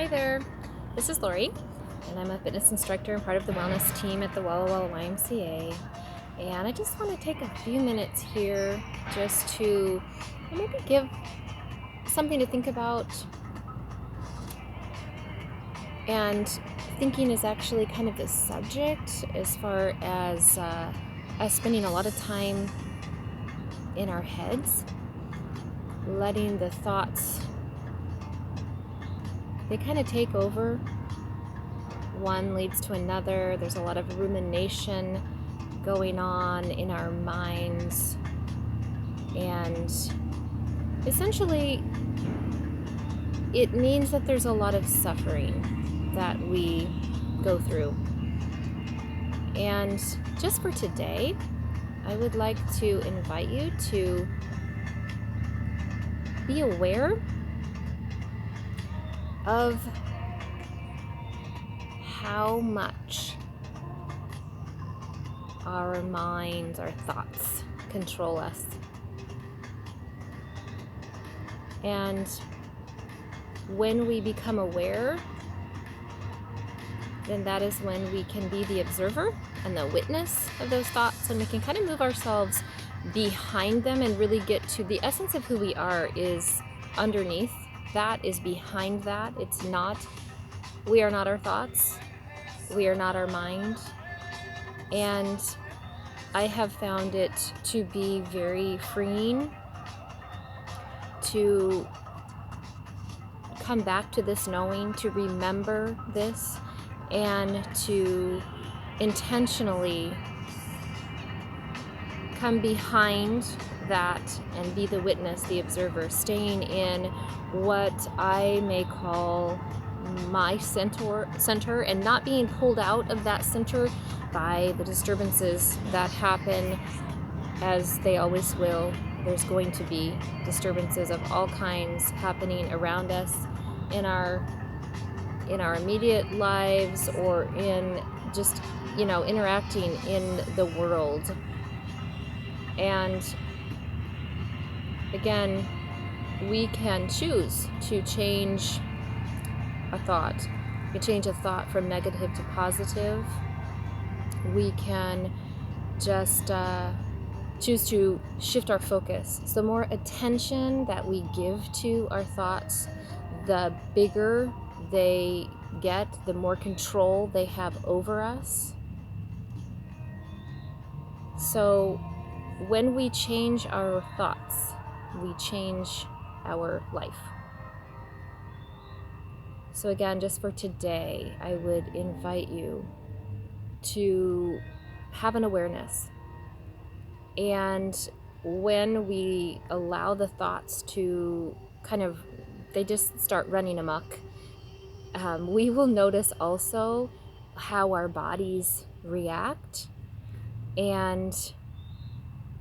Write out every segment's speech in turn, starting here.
Hi there, this is Lori, and I'm a fitness instructor and part of the wellness team at the Walla Walla YMCA. And I just want to take a few minutes here just to maybe give something to think about. And thinking is actually kind of the subject as far as us spending a lot of time in our heads, letting the thoughts, they kind of take over. One leads to another. There's a lot of rumination going on in our minds, and essentially it means that there's a lot of suffering that we go through. And just for today, I would like to invite you to be aware of how much our minds, our thoughts control us. And when we become aware, then that is when we can be the observer and the witness of those thoughts, and we can kind of move ourselves behind them and really get to the essence of who we are is underneath that, is behind that. It's not, we are not our thoughts, we are not our mind. And I have found it to be very freeing to come back to this knowing, to remember this, and to intentionally come behind that and be the witness, the observer, staying in what I may call my center and not being pulled out of that center by the disturbances that happen, as they always will. There's going to be disturbances of all kinds happening around us in our immediate lives, or in just, interacting in the world. And again, we can choose to change a thought. We can change a thought from negative to positive. We can just choose to shift our focus. So the more attention that we give to our thoughts, the bigger they get, the more control they have over us. So when we change our thoughts, we change our life. So again, just for today, I would invite you to have an awareness. And when we allow the thoughts to they just start running amok, we will notice also how our bodies react. And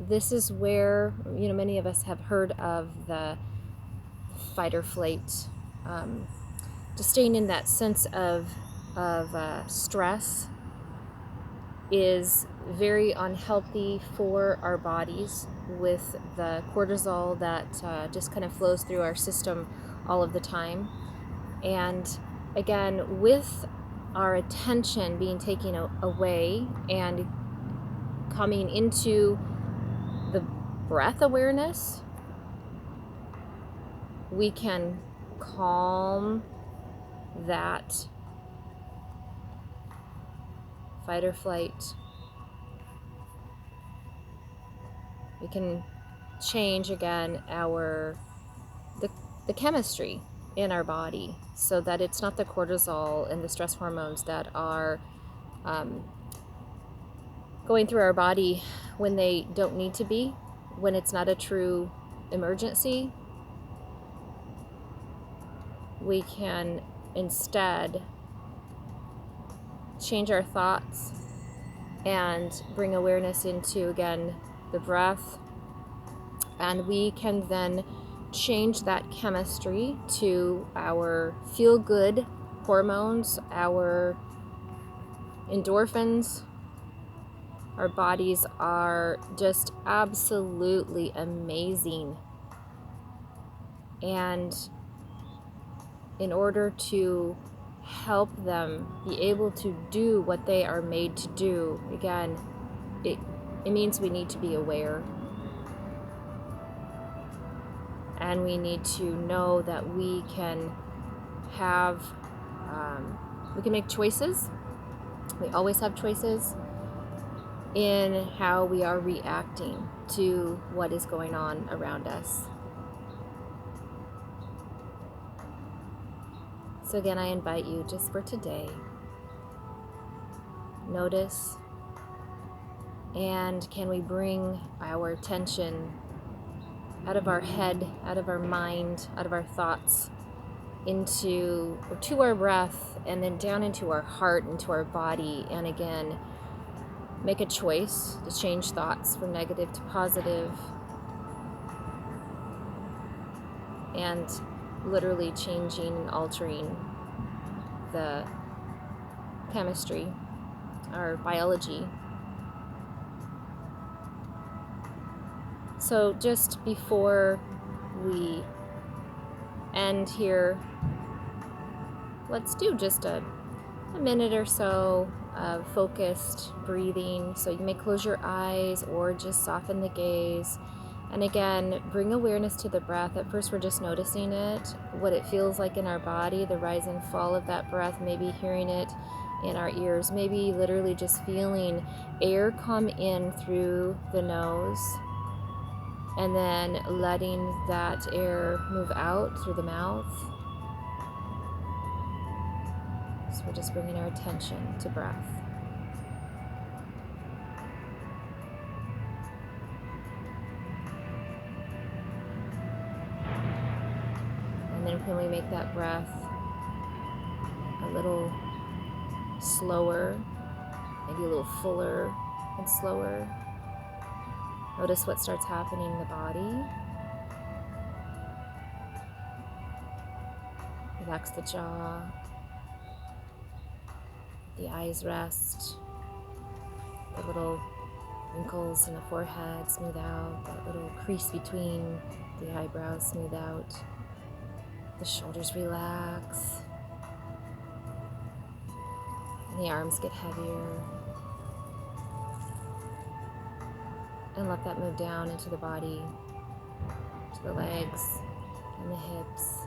this is where, many of us have heard of the fight or flight, just staying in that sense of stress is very unhealthy for our bodies, with the cortisol that just kind of flows through our system all of the time. And again, with our attention being taken away and coming into the breath awareness, we can calm that fight or flight. We can change again the chemistry in our body, so that it's not the cortisol and the stress hormones that are going through our body when they don't need to be, when it's not a true emergency. We can instead change our thoughts and bring awareness into, again, the breath. And we can then change that chemistry to our feel-good hormones, our endorphins. Our bodies are just absolutely amazing. And in order to help them be able to do what they are made to do. Again, it means we need to be aware, and we need to know that we can have we can make choices. We always have choices in how we are reacting to what is going on around us. So again, I invite you just for today, notice, and can we bring our attention out of our head, out of our mind, out of our thoughts, into or to our breath, and then down into our heart, into our body, and again, make a choice to change thoughts from negative to positive, and literally changing and altering the chemistry, our biology. So just before we end here, let's do just a minute or so of focused breathing. So you may close your eyes or just soften the gaze. And again, bring awareness to the breath. At first, we're just noticing it, what it feels like in our body, the rise and fall of that breath, maybe hearing it in our ears, maybe literally just feeling air come in through the nose, and then letting that air move out through the mouth. So we're just bringing our attention to breath. And then when we make that breath a little slower, maybe a little fuller and slower, notice what starts happening in the body. Relax the jaw, the eyes rest, the little wrinkles in the forehead smooth out, that little crease between the eyebrows smooth out, the shoulders relax, and the arms get heavier. And let that move down into the body, to the legs and the hips.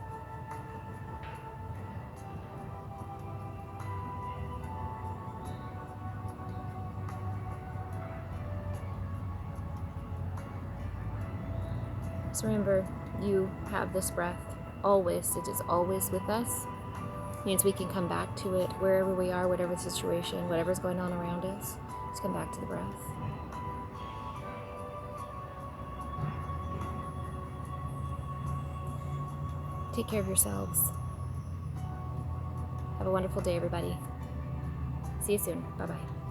So remember, you have this breath always. It is always with us. It means we can come back to it wherever we are, whatever the situation, whatever's going on around us. Just come back to the breath. Take care of yourselves. Have a wonderful day, everybody. See you soon. Bye-bye.